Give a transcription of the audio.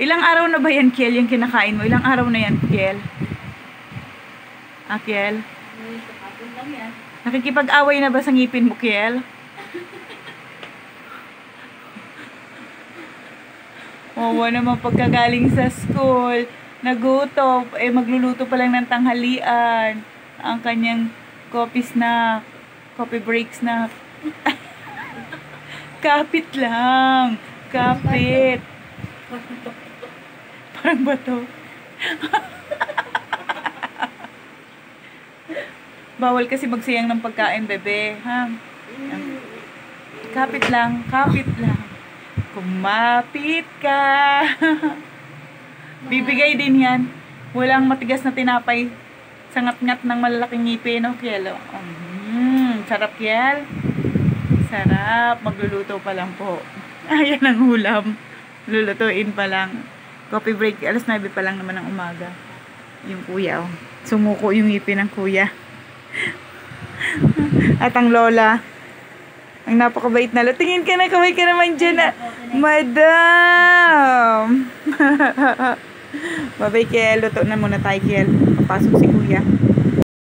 Ilang araw na ba yan, Kiel, yung kinakain mo? Ilang araw na yan, Kiel? Kiel? Kapon lang yan. Nakikipag-away na ba sa ngipin mo, Kiel? Wawa naman pagkagaling sa school. Nagutom. Magluluto pa lang ng tanghalian. Ang kanyang coffee snack. Coffee break snack. Kapit lang. Kapit. Parang bato. Bawal kasi magsayang ng pagkain, bebe. Ha? Kapit lang. Kapit lang. Kumapit ka. Bibigay din yan. Walang matigas na tinapay. Sangat-ngat ng malalaking ngipin. No, Kiel? Sarap, Kiel. Sarap. Magluluto pa lang po. Ayan ang ulam. Lulutuin pa lang. Coffee break. Alas 9 pa lang naman ng umaga. Yung kuya. Oh. Sumuko yung ngipin ng kuya. At ang lola. Ang napakabait na lola. Tingin ka na. Kaway ka naman dyan. Madam. Babay, Kiel. Luto na muna tayo, Kiel. Papasok si kuya.